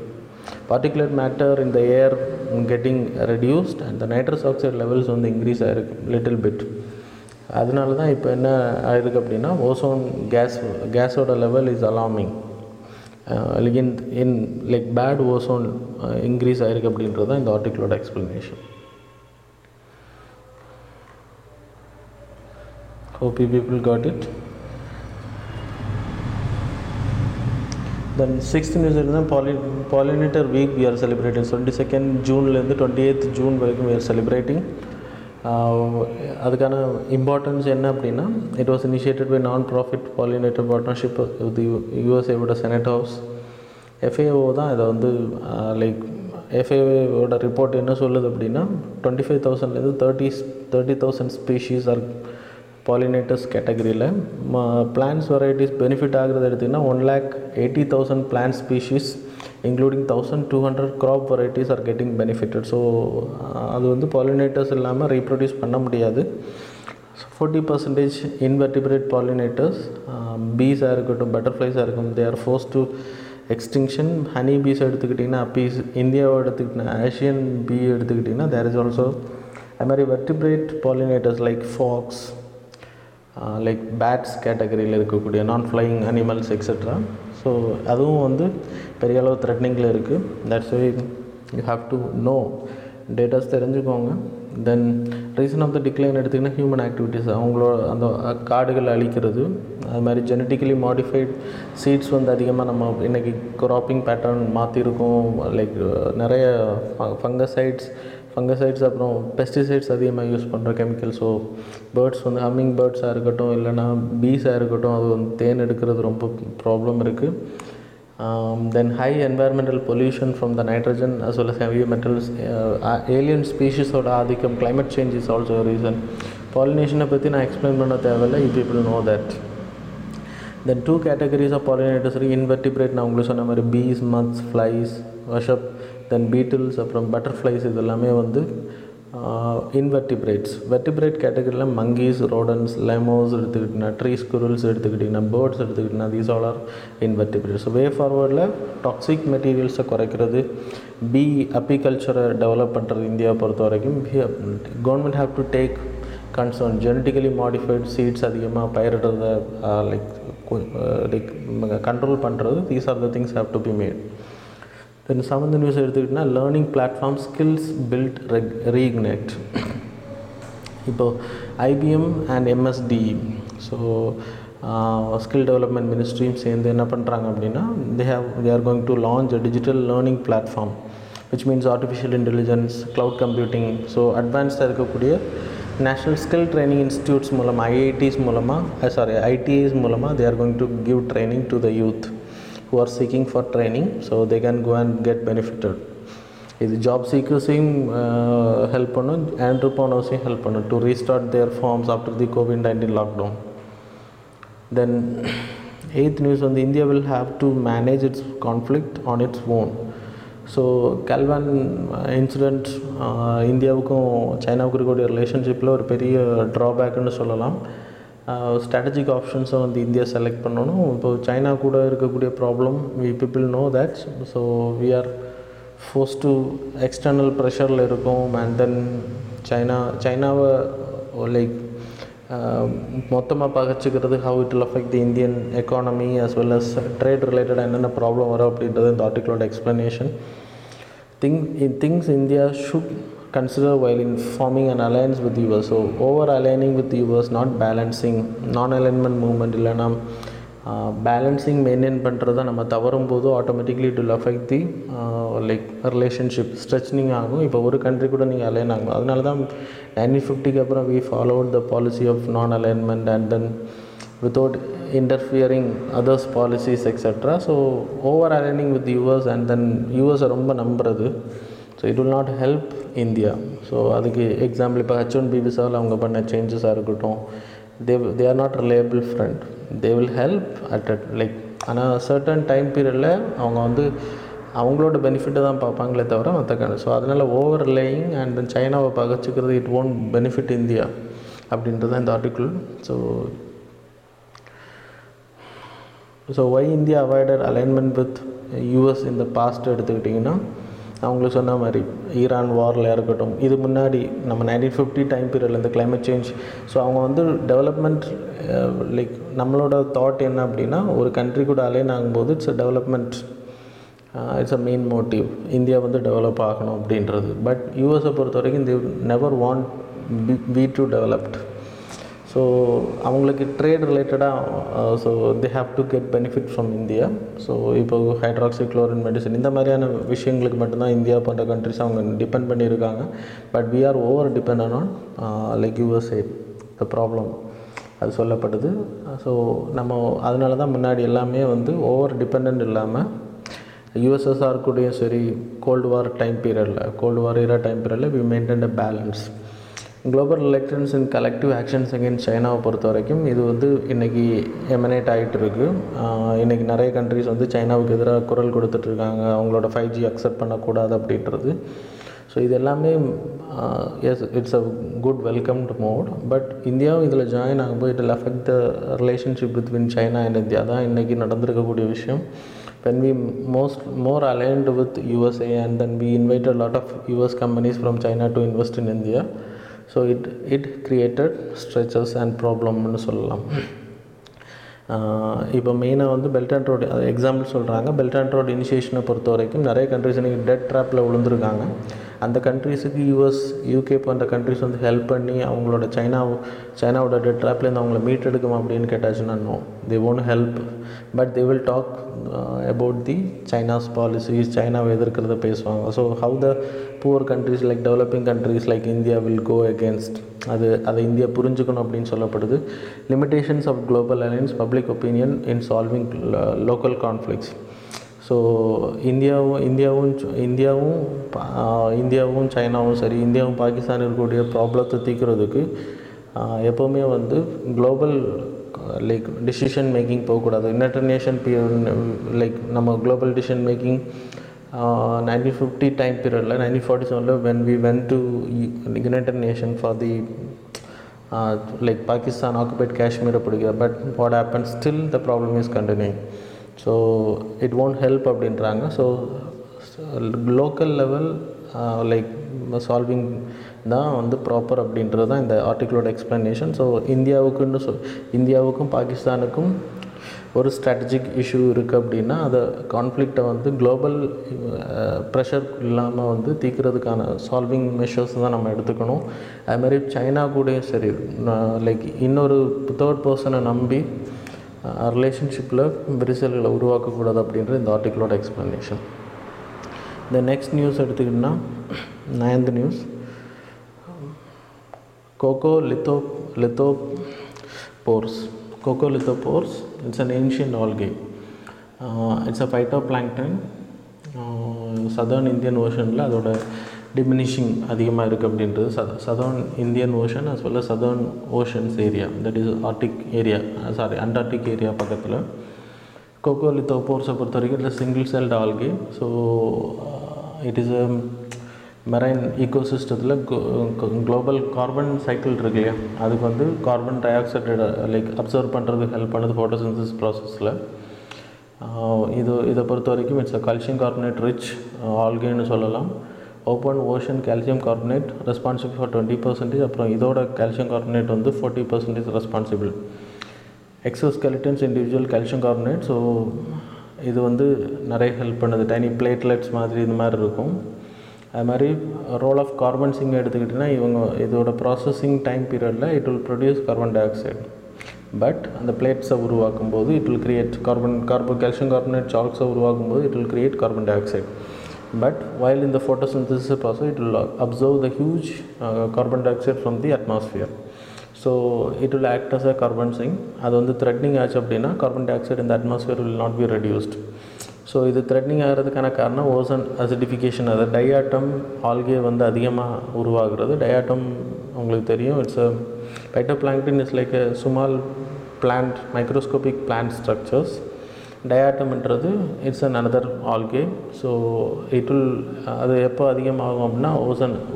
particulate matter in the air getting reduced and the nitrous oxide levels வந்து இன்க்ரீஸ் ஆகிருக்கு லிட்டில் பிட். அதனால தான் இப்போ என்ன ஆகிருக்கு அப்படின்னா ஓசோன் கேஸோட level is alarming. In like bad ozone increase ஆகிருக்கு அப்படின்றது தான் இந்த ஆர்டிக்கிளோட explanation. Hope you people got it. Then 6th news is pollinator week we are celebrating. 22nd ஜூன்லேருந்து 28th ஜூன் வரைக்கும் we are celebrating. அதுக்கான இம்பார்ட்டன்ஸ் என்ன அப்படின்னா, it was initiated by non profit pollinator partnership with யூஎஸ்ஏவோட செனட் ஹவுஸ். FAO தான் இதை வந்து லைக் FAOவோட ரிப்போர்ட் என்ன சொல்லுது அப்படின்னா 25,000லேருந்து 30,000 ஸ்பீஷீஸ் ஆர் பாலினேட்டர்ஸ் கேட்டகரியில். பிளான்ஸ் வெரைட்டிஸ் பெனிஃபிட் ஆகிறது எடுத்திங்கன்னா 1,80,000 plant species including 1,200 crop varieties are getting benefited. So அது வந்து பாலினேட்டர்ஸ் இல்லாமல் ரீப்ரொடியூஸ் பண்ண முடியாது. 40% இன்வெர்டிபிரேட் பாலினேட்டர்ஸ், பீஸாக இருக்கட்டும் பட்டர்ஃப்ளைஸாக இருக்கும், they are force to extinction. Honey piece எடுத்துக்கிட்டிங்கன்னா அப்பீஸ், இந்தியாவை எடுத்துக்கிட்டிங்கன்னா ஏஷியன் பீ எடுத்துக்கிட்டிங்கன்னா தேர் இஸ் ஆல்சோ அது மாதிரி vertebrate pollinators like fox, like bats கேட்டகரியில் இருக்கக்கூடிய நான் ஃப்ளையிங் அனிமல்ஸ் எக்ஸெட்ரா. ஸோ அதுவும் வந்து பெரிய அளவு த்ரெட்னிங்கில் இருக்குது. That's why you have to know datas தெரிஞ்சுக்கோங்க. Then reason of the decline எடுத்திங்கன்னா ஹியூமன் ஆக்டிவிட்டீஸ், அவங்களோட அந்த காடுகள் அழிக்கிறது, அது மாதிரி ஜெனட்டிக்கலி மாடிஃபைட் சீட்ஸ் வந்து அதிகமாக நம்ம இன்றைக்கி க்ராப்பிங் பேட்டர்ன் மாற்றிருக்கோம். லைக் நிறைய ஃபங்கசைட்ஸ் அப்புறம் பெஸ்டிசைட்ஸ் அதிகமாக யூஸ் பண்ணுற கெமிக்கல். ஸோ பேர்ட்ஸ் வந்து ஹம்மிங் பேர்ட்ஸாக இருக்கட்டும் இல்லைனா பீஸாக இருக்கட்டும், அது வந்து தேன் எடுக்கிறது ரொம்ப ப்ராப்ளம் இருக்குது. Then high environmental pollution from the nitrogen as well as heavy metals, alien ஸ்பீஷீஸோட ஆதிக்கம், climate change is also reason. பாலினேஷனை பற்றி நான் எக்ஸ்பிளைன் பண்ண தேவையில்லை, you people know that. Then 2 categories of pollinators இருக்குது. இன்வெர்டிபிரேட் நான் உங்களுக்கு சொன்ன மாதிரி bees, moths, flies, wasp, then beetles, அப்புறம் பட்டர்ஃப்ளைஸ், இது எல்லாமே வந்து இன்வெர்டிபிரேட்ஸ். வெர்டிபிரேட் கேட்டகரியில் மங்கீஸ், ரோடன்ஸ், லெமோஸ் எடுத்துக்கிட்டிங்கன்னா, ட்ரீ ஸ்குரல்ஸ் எடுத்துக்கிட்டிங்கன்னா, பேர்ட்ஸ் எடுத்துக்கிட்டிங்கன்னா, these all R invertebrates. Way ஃபார்வர்டில் டாக்ஸிக் மெட்டீரியல்ஸை குறைக்கிறது, பீ அப்பிகல்ச்சரை டெவலப் பண்ணுறது இந்தியாவை பொறுத்த வரைக்கும் government have to take concern. Genetically modified seeds அதிகமாக பயிரிடுறத லைக் கண்ட்ரோல் பண்ணுறது, these are the things have to be made. Then 7th news எடுத்துக்கிட்டிங்கன்னா learning platform skills build reignite. இப்போது IBM and MSD, so skill development மினிஸ்ட்ரியும் சேர்ந்து என்ன பண்ணுறாங்க அப்படின்னா they are going to launch a digital learning platform which means artificial intelligence, cloud computing. So அட்வான்ஸ்டாக இருக்கக்கூடிய நேஷ்னல் ஸ்கில் ட்ரைனிங் இன்ஸ்டியூட்ஸ் மூலமாக IITs மூலமாக ITIs மூலமாக they are going to give training to the youth who are seeking for training, so they can go and get benefited. இது ஜாப் சீக்கர்ஸையும் ஹெல்ப் பண்ணும், ஆண்டர்ப்ரனர்ஸையும் ஹெல்ப் பண்ணும் to restart their firms after the COVID-19 lockdown. Then 8th news வந்து India will have to manage its conflict on its own. So Galwan incident இந்தியாவுக்கும் சைனாவுக்கும் இருக்கக்கூடிய ரிலேஷன்ஷிப்பில் ஒரு பெரிய ட்ராபேக்குன்னு சொல்லலாம். ஸ்ட்ராட்டஜிக் ஆப்ஷன்ஸை வந்து இந்தியா செலக்ட் பண்ணணும். இப்போது சைனா கூட இருக்கக்கூடிய problem we people know that. So we are force to external ப்ரெஷரில் இருக்கும். அண்ட் தென் சைனாவை லைக் மொத்தமாக பகச்சிக்கிறது, how it will affect the Indian economy as well as trade related என்னென்ன ப்ராப்ளம் வரும் அப்படின்றது இந்த ஆர்டிக்கிளோட explanation. Things India should consider while in forming an alliance with US. So over aligning with US, not balancing, non-alignment movement இல்லைனா பேலன்சிங் மெயின்டைன் பண்ணுறதை நம்ம தவறும் போது automatically it will affect the like relationship strengthening ஆகும். இப்போ ஒரு கண்ட்ரி கூட நீங்கள் அலைன் ஆகும். அதனால தான் 1950க்கு அப்புறம் we followed the policy of non alignment and then without interfering others policies etc. So over aligning with US and then US ரொம்ப நம்புறது, so it will not help India. So அதுக்கு எக்ஸாம்பிள் இப்போ H1B விசாவில் அவங்க பண்ண சேஞ்சஸாக இருக்கட்டும், they are not reliable friend. They will help at like ஆனால் சர்டன் டைம் பீரியடில் அவங்க வந்து அவங்களோட பெனிஃபிட்டை தான் பார்ப்பாங்களே தவிர மற்ற ஸோ அதனால் ஓவர் ரிலேயிங் அண்ட் தென் சைனாவை பகச்சிக்கிறது இட் ஓன்ட் பெனிஃபிட் இந்தியா அப்படின்றது தான் இந்த article. So why India avoided alignment with US இந்த பாஸ்ட் எடுத்துக்கிட்டிங்கன்னா, அவங்களுக்கு சொன்ன மாதிரி ஈரான் வாரில் இருக்கட்டும், இது முன்னாடி நம்ம 1950 டைம் பீரியடில் இந்த கிளைமேட் சேஞ்ச், ஸோ அவங்க வந்து டெவலப்மெண்ட் லைக் நம்மளோட தாட் என்ன அப்படின்னா, ஒரு கண்ட்ரி கூட அலைன் ஆகும்போது it's a development, it's a main motive, India வந்து டெவலப் ஆகணும் அப்படின்றது. பட் யூஎஸை பொறுத்த வரைக்கும் the never want we to developed. So அவங்களுக்கு ட்ரேட் ரிலேட்டடாக so they have to get benefit from India. So இப்போ ஹைட்ராக்சிக்ளோரின் மெடிசன் இந்த மாதிரியான விஷயங்களுக்கு மட்டும்தான் இந்தியா போன்ற கண்ட்ரிஸ் அவங்க டிபெண்ட் பண்ணியிருக்காங்க. But we are over depend on like USA the problem அது சொல்லப்படுது. ஸோ நம்ம அதனால தான் முன்னாடி எல்லாமே வந்து ஓவர் டிபெண்ட் இல்லாமல் யூஎஸ்எஸ்ஆர் கூடயும் சரி, கோல்டு வார் டைம் பீரியடில் we maintain a balance. Global relations and collective actions against சைனாவை பொறுத்த வரைக்கும் இது வந்து இன்றைக்கி எமனேட் ஆகிட்டு இருக்குது. இன்றைக்கி நிறைய கண்ட்ரிஸ் வந்து சைனாவுக்கு எதிராக குரல் கொடுத்துட்ருக்காங்க, அவங்களோட 5G அக்செப்ட் பண்ணக்கூடாது அப்படின்றது. ஸோ இது எல்லாமே yes it's a good welcomed mode. But இந்தியாவும் இதில் ஜாயின் ஆகும்போது it will affect the relationship between China and India. தான் இன்றைக்கி நடந்திருக்கக்கூடிய விஷயம். When we more aligned with USA and then we invited a lot of US companies from China to invest in India. So it created stretches and problemன்னு சொல்லலாம். இப்போ மெயினாக வந்து பெல்ட் அண்ட் ரோடு எக்ஸாம்பிள் சொல்கிறாங்க. பெல்ட் அண்ட் ரோடு இனிஷியேஷனை பொறுத்த வரைக்கும் நிறைய கண்ட்ரிஸ் இன்றைக்கி டெட் ட்ராப்பில் விழுந்துருக்காங்க. அந்த கண்ட்ரிஸுக்கு யூஎஸ் யூகே போன்ற கண்ட்ரிஸ் வந்து ஹெல்ப் பண்ணி அவங்களோட சைனாவோட டெட் ட்ராப்லேருந்து அவங்கள மீட் எடுக்கும் அப்படின்னு கேட்டாச்சுன்னா no, they won't help. But they will talk about the China's policies, சைனாவை எதிர்க்கிறத பேசுவாங்க. So how the poor countries like developing countries like India will go against அதை இந்தியா புரிஞ்சுக்கணும் அப்படின்னு சொல்லப்படுது. Limitations of global alliance, public opinion in solving local conflicts. So இந்தியாவும் சைனாவும் சரி, இந்தியாவும் பாகிஸ்தான் இருக்கக்கூடிய ப்ராப்ளத்தை தீர்க்கிறதுக்கு எப்போவுமே வந்து குளோபல் லைக் டிசிஷன் மேக்கிங் போகக்கூடாது. யுனைடெட் நேஷன் லைக் நம்ம குளோபல் டிசிஷன் மேக்கிங் 1950 டைம் பீரியடில் 1947 when we went to United Nations for the like Pakistan occupied Kashmir பிடிக்கிற. But what happened, still the problem is continuing. So it won't help அப்படின்றாங்க. So local level like solving தான் வந்து ப்ராப்பர் அப்படின்றது தான் இந்த ஆர்டிக்கிளோட எக்ஸ்ப்ளனேஷன். ஸோ இந்தியாவுக்கும் பாகிஸ்தானுக்கும் ஒரு ஸ்ட்ராட்டஜிக் இஷ்யூ இருக்குது அப்படின்னா அதை கான்ஃப்ளிக்டை வந்து குளோபல் ப்ரெஷர் இல்லாமல் வந்து தீர்க்கிறதுக்கான சால்விங் மெஷர்ஸ் தான் நம்ம எடுத்துக்கணும். அதுமாதிரி சைனா கூடயும் சரி, லைக் இன்னொரு தேர்ட் பர்சனை நம்பி ரிலேஷன்ஷிப்பில் விரிசல்களை உருவாக்கக்கூடாது அப்படின்றது இந்த ஆர்டிக்கிளோட எக்ஸ்ப்ளனேஷன். இந்த நெக்ஸ்ட் நியூஸ் எடுத்துக்கிட்டோன்னா 9th news, Coccolithophores. It's an ancient algae. It's a phytoplankton. Southern Indian ஓஷனில் அதோட டிமினிஷிங் அதிகமாக இருக்குது அப்படின்றது. Southern Indian ocean as well as southern oceans area, that is Antarctic area பக்கத்தில். Coccolithophores பொறுத்த வரைக்கும் it's single celled algae. So it is a marine ஈகோசிஸ்டத்தில் குளோபல் கார்பன் சைக்கிள் இருக்கு இல்லையா, அதுக்கு வந்து carbon dioxide like absorb பண்ணுறதுக்கு ஹெல்ப் பண்ணுது ஃபோட்டோசிந்தசிஸ் ப்ராசஸில். இதை பொறுத்த வரைக்கும் it's a calcium carbonate rich ஆல்கேன்னு சொல்லலாம். Open ocean calcium carbonate responsible for 20%. அப்புறம் இதோட கால்சியம் கார்பனேட் வந்து 40% responsible. Exoskeletons individual calcium carbonate. So இது வந்து நிறைய ஹெல்ப் பண்ணுது. டைனி பிளேட்லெட்ஸ் மாதிரி இது மாதிரி இருக்கும். அது மாதிரி ரோல் ஆஃப் கார்பன் சிங்க் எடுத்துக்கிட்டிங்கன்னா இவங்க இதோட ப்ராசஸிங் டைம் பீரியடில் it will produce carbon dioxide. But அந்த பிளேட்ஸை உருவாக்கும் போது it will create calcium carbonate சால்ட்ஸை உருவாக்கும் போது it will create carbon dioxide. But while in the photosynthesis process it will absorb the huge carbon dioxide from the atmosphere. So it will act as a carbon sink. அது வந்து த்ரெட்னிங் ஆச்சு அப்படின்னா கார்பன் டை ஆக்சைடு இந்த atmosphere will not be reduced. So இது த்ரெட்னிங் ஆகிறதுக்கான காரணம் ஓசன் அசிடிஃபிகேஷன். அது டையாட்டம் ஆல்கே வந்து அதிகமாக உருவாகிறது. டையாட்டம் உங்களுக்கு தெரியும், it's a phytoplankton is like a small plant microscopic plant structures. டயாட்டம்ன்றது it's an another algae. So it will அது எப்போ அதிகமாகும் அப்படின்னா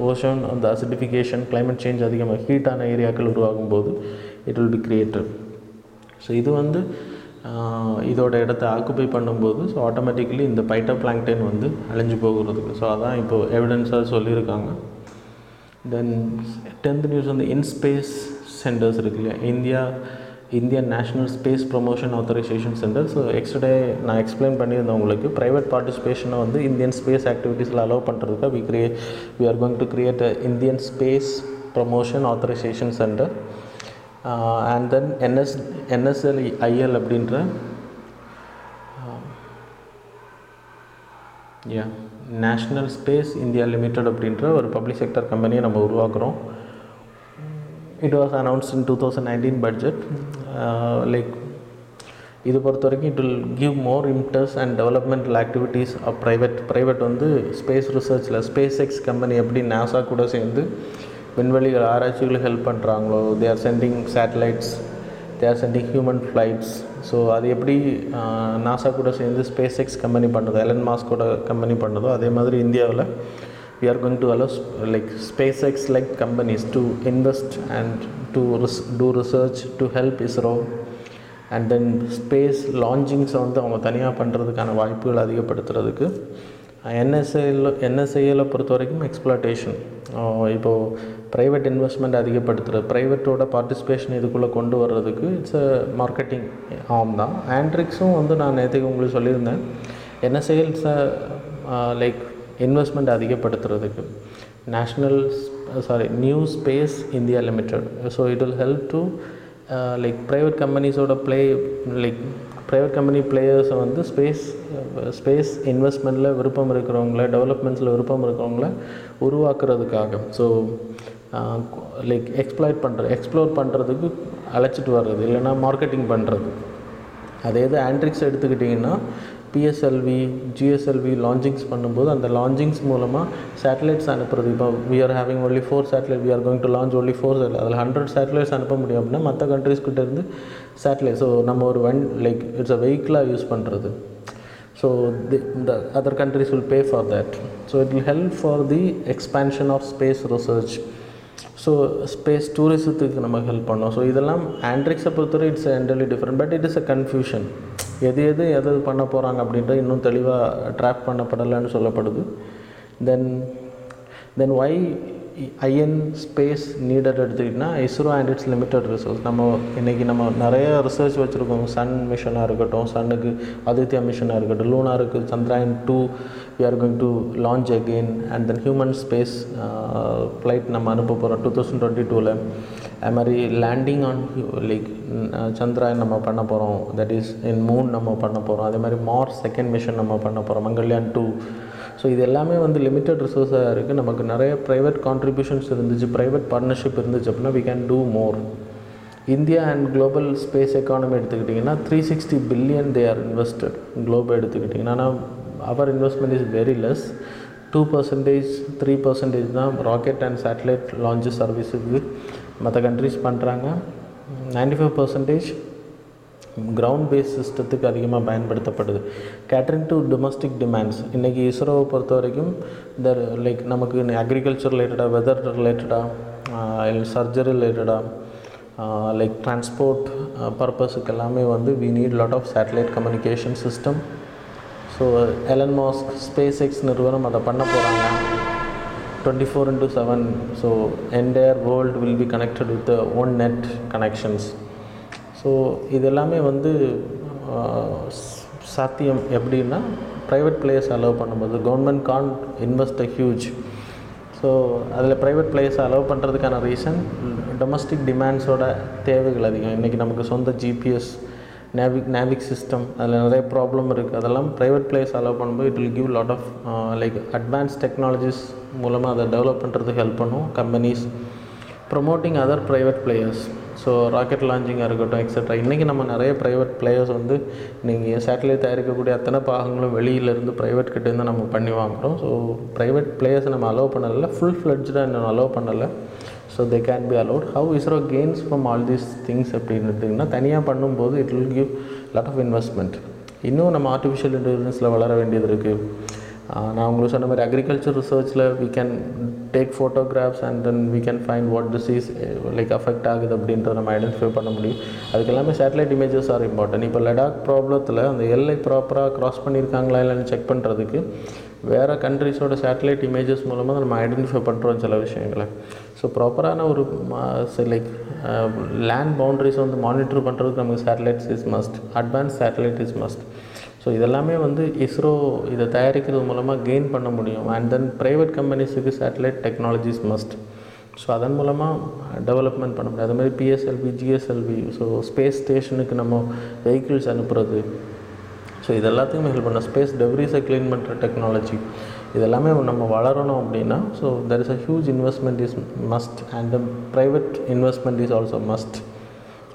ஓஷன் அந்த அசிடிஃபிகேஷன் கிளைமேட் சேஞ்ச் அதிகமாக ஹீட்டான ஏரியாக்கள் உருவாகும் போது it will be created. So இது வந்து இதோட இடத்த ஆக்குப்பை பண்ணும்போது ஸோ ஆட்டோமேட்டிக்கலி இந்த பைட்டோபிளாங்க்டன் வந்து அழிஞ்சு போகிறதுக்கு. ஸோ அதான் இப்போது எவிடன்ஸாக சொல்லியிருக்காங்க. தென் 10th நியூஸ் வந்து இன்ஸ்பேஸ் சென்டர்ஸ் இருக்கு இல்லையா, Indian national space promotion authorisation centre. So yesterday நான் எக்ஸ்பிளைன் பண்ணியிருந்தேன் உங்களுக்கு. ப்ரைவேட் பார்ட்டிசிபேஷனை வந்து இந்தியன் ஸ்பேஸ் ஆக்டிவிட்டீஸில் அலோவ் பண்ணுறதுக்காக we are going to create a Indian space promotion authorisation centre. And then NSLIL அப்படின்ற நேஷ்னல் ஸ்பேஸ் இந்தியா லிமிடெட் அப்படின்ற ஒரு பப்ளிக் செக்டர் கம்பெனியை நம்ம உருவாக்குறோம். It was announced in 2019 budget. இது பொறுத்த வரைக்கும் it will give more impetus and developmental activities of private வந்து ஸ்பேஸ் ரிசர்ச்சில் ஸ்பேஸ் எக்ஸ் கம்பெனி எப்படி நாசா கூட சேர்ந்து விண்வெளி ஆராய்ச்சிகளுக்கு ஹெல்ப் பண்ணுறாங்களோ, they are sending satellites, they are sending human flights. So அது எப்படி நாசா கூட சேர்ந்து ஸ்பேஸ் எக்ஸ் கம்பெனி பண்ணுதோ, எலன் மாஸ்கோட கம்பெனி பண்ணுதோ, அதே மாதிரி இந்தியாவில் we are going to allow like SpaceX like companies to invest and to do research to help ISRO and then space launchings வந்து அவங்க தனியாக பண்ணுறதுக்கான வாய்ப்புகள் அதிகப்படுத்துறதுக்கு. NSAIL பொறுத்த வரைக்கும் எக்ஸ்ப்ளாய்டேஷன். இப்போது ப்ரைவேட் இன்வெஸ்ட்மெண்ட் அதிகப்படுத்துறது, ப்ரைவேட்டோட பார்ட்டிசிபேஷன் இதுக்குள்ளே கொண்டு வர்றதுக்கு இட்ஸ் அ மார்க்கெட்டிங் ஆம் தான். ஆண்ட்ரிக்ஸும் வந்து நான் நேற்றுக்கு உங்களுக்கு சொல்லியிருந்தேன், NSAIL லைக் இன்வெஸ்ட்மெண்ட் அதிகப்படுத்துறதுக்கு new space India limited. So it will help to like private கம்பெனிஸோட ப்ரைவேட் கம்பெனி பிளேயர்ஸை வந்து ஸ்பேஸ் இன்வெஸ்ட்மெண்ட்டில் விருப்பம் இருக்கிறவங்கள, டெவலப்மெண்ட்ஸில் விருப்பம் இருக்கிறவங்கள உருவாக்குறதுக்காக. ஸோ லைக் எக்ஸ்ப்ளோர் பண்ணுறதுக்கு அழைச்சிட்டு வர்றது, இல்லைன்னா மார்க்கெட்டிங் பண்ணுறது. அதே இது ஆண்ட்ரிக்ஸ் எடுத்துக்கிட்டிங்கன்னா PSLV, GSLV லான்ச்சிங்ஸ் பண்ணும்போது அந்த லான்ச்சிங்ஸ் மூலமாக சேட்டலைட்ஸ் அனுப்புறது. இப்போ we are having only 4 satellites, we are going to launch only 4 satellites. அதில் 100 சேட்டலைட்ஸ் அனுப்ப முடியும் அப்படின்னா மற்ற கண்ட்ரீஸ்கிட்ட இருந்து சேட்டலைட், ஸோ நம்ம ஒரு இட்ஸ் அ வெஹிக்கிளாக யூஸ் பண்ணுறது. So the other countries will pay for that. So it will help for the expansion of space research. So space டூரிசத்துக்கு நம்ம ஹெல்ப் பண்ணோம். ஸோ இதெல்லாம் ஆண்ட்ரிக்ஸை பொறுத்தவரை it's entirely different, but it is a confusion. எது பண்ண போகிறாங்க அப்படின்றது இன்னும் தெளிவாக ட்ராக் பண்ணப்படலைன்னு சொல்லப்படுது. Then why IN space needed எடுத்துக்கிட்டிங்கன்னா ISRO and it's limited resource. இன்றைக்கி நம்ம நிறைய ரிசர்ச் வச்சுருக்கோம். சன் மிஷனாக இருக்கட்டும், சன்னுக்கு ஆதித்யா மிஷனாக இருக்கட்டும், லூனாருக்கு Chandrayaan 2 we are going to launch again, and then human space flight நம்ம அனுப்ப போகிறோம் 2022. அது மாதிரி லேண்டிங் ஆன் சந்திராயன் நம்ம பண்ண போகிறோம், தட் இஸ் இன் மூன் நம்ம பண்ண போகிறோம். அதே மாதிரி மார்ஸ் செகண்ட் மிஷன் நம்ம பண்ண போகிறோம், மங்கள்யான் 2. ஸோ இது எல்லாமே வந்து லிமிட்டட் ரிசோர்ஸாக இருக்குது. நமக்கு நிறைய ப்ரைவேட் கான்ட்ரிபியூஷன்ஸ் இருந்துச்சு, ப்ரைவேட் பார்ட்னர்ஷிப் இருந்துச்சு அப்படின்னா we can do more. India and global space economy எடுத்துக்கிட்டிங்கன்னா 360 billion they are invested. Global எடுத்துக்கிட்டிங்கன்னா ஆனால் அவர் இன்வெஸ்ட்மெண்ட் இஸ் வெரி லெஸ். 2%, 3% தான் ராக்கெட் அண்ட் சேட்டலைட் லான்ச் சர்வீஸுக்கு மற்ற கண்ட்ரிஸ் பண்ணுறாங்க. 95% கிரவுண்ட் பேஸ் சிஸ்டத்துக்கு அதிகமாக பயன்படுத்தப்படுது. Catering to domestic demands. இன்றைக்கி இஸ்ரோவை பொறுத்த வரைக்கும் நமக்கு அக்ரிகல்ச்சர் ரிலேட்டடாக, வெதர் ரிலேட்டடாக, சர்ஜரி ரிலேட்டடாக, டிரான்ஸ்போர்ட் பர்பஸுக்கு எல்லாமே வந்து we need lot of satellite communication system. So Elon Musk SpaceX நிறுவனம் அதை பண்ண போகிறாங்க 24/7. So entire world will be connected with own net connections. So இது எல்லாமே வந்து சாத்தியம் எப்படின்னா ப்ரைவேட் பிளேயர்ஸ் அலோவ் பண்ணும்போது government can invest a huge. So அதில் ப்ரைவேட் பிளேயர்ஸை அலோவ் பண்ணுறதுக்கான ரீசன் டொமஸ்டிக் டிமாண்ட்ஸோட தேவைகள் அதிகம். இன்றைக்கி நமக்கு சொந்த ஜிபிஎஸ் நேவிக் சிஸ்டம் அதில் நிறைய ப்ராப்ளம் இருக்குது. அதெல்லாம் ப்ரைவேட் பிளேயர்ஸ் அலோவ் பண்ணும்போது it will give lot of like advance technologies மூலமாக அதை டெவலப் பண்ணுறதுக்கு ஹெல்ப் பண்ணும் companies. Promoting other private players, so rocket லான்ச்சிங்காக இருக்கட்டும் எக்ஸெட்ரா. இன்றைக்கி நம்ம நிறைய ப்ரைவேட் பிளேயர்ஸ் வந்து நீங்கள் சேட்டலைட் தயாரிக்கக்கூடிய அத்தனை பாகங்களும் வெளியிலேருந்து ப்ரைவேட் கிட்டேருந்து நம்ம பண்ணி வாங்குகிறோம். ஸோ ப்ரைவேட் பிளேயர்ஸை நம்ம அலோவ் பண்ணலை, ஃபுல் ஃப்ளெட்ஜாக இன்னும் அலோவ் பண்ணலை. So they can be allot. How ISRO gains from all these things அப்படின்னுட்டிங்கன்னா தனியாக பண்ணும்போது it will give lot of investment. இன்னும் நம்ம ஆர்டிஃபிஷியல் இன்டெலிஜென்ஸில் வளர வேண்டியது இருக்குது. நான் உங்களுக்கு சொன்ன மாதிரி அக்ரிகல்ச்சர் ரிசர்ச்சில் we can take photographs and then we can find what disease like affect ஆகுது அப்படின்றத நம்ம ஐடென்டிஃபை பண்ண முடியும். அதுக்கு எல்லாமே சேட்டலைட் இமேஜஸ் ஆர் இம்பார்ட்டன்ட். இப்போ லடாக் ப்ராப்ளத்தில் அந்த எல்லை ப்ராப்பராக க்ராஸ் பண்ணியிருக்காங்களா இல்லைன்னு செக் பண்ணுறதுக்கு வேறு கண்ட்ரிஸோட சேட்டலைட் இமேஜஸ் மூலமாக நம்ம ஐடென்டிஃபை பண்ணுறோம் சில விஷயங்களை. ஸோ ப்ராப்பரான ஒரு லைக் லேண்ட் பவுண்ட்ரிஸ் வந்து மானிட்டர் பண்ணுறதுக்கு நமக்கு satellites is must, advance satellite is must. So இதெல்லாமே வந்து இஸ்ரோ இதை தயாரிக்கிறது மூலமாக கெயின் பண்ண முடியும். அண்ட் தென் ப்ரைவேட் கம்பெனிஸுக்கு சேட்டலைட் டெக்னாலஜிஸ் மஸ்ட். ஸோ அதன் மூலமாக டெவலப்மெண்ட் பண்ண முடியும். அதுமாதிரி பிஎஸ்எல்வி, ஜிஎஸ்எல்வி, ஸோ ஸ்பேஸ் ஸ்டேஷனுக்கு நம்ம வெஹிக்கிள்ஸ் அனுப்புறது, ஸோ இது எல்லாத்துக்குமே ஹெல்ப் பண்ண ஸ்பேஸ் டெப்ரிஸை க்ளீன் பண்ணுற டெக்னாலஜி, இதெல்லாமே நம்ம வளரணும் அப்படின்னா so there is a huge investment is must and private investment is also must.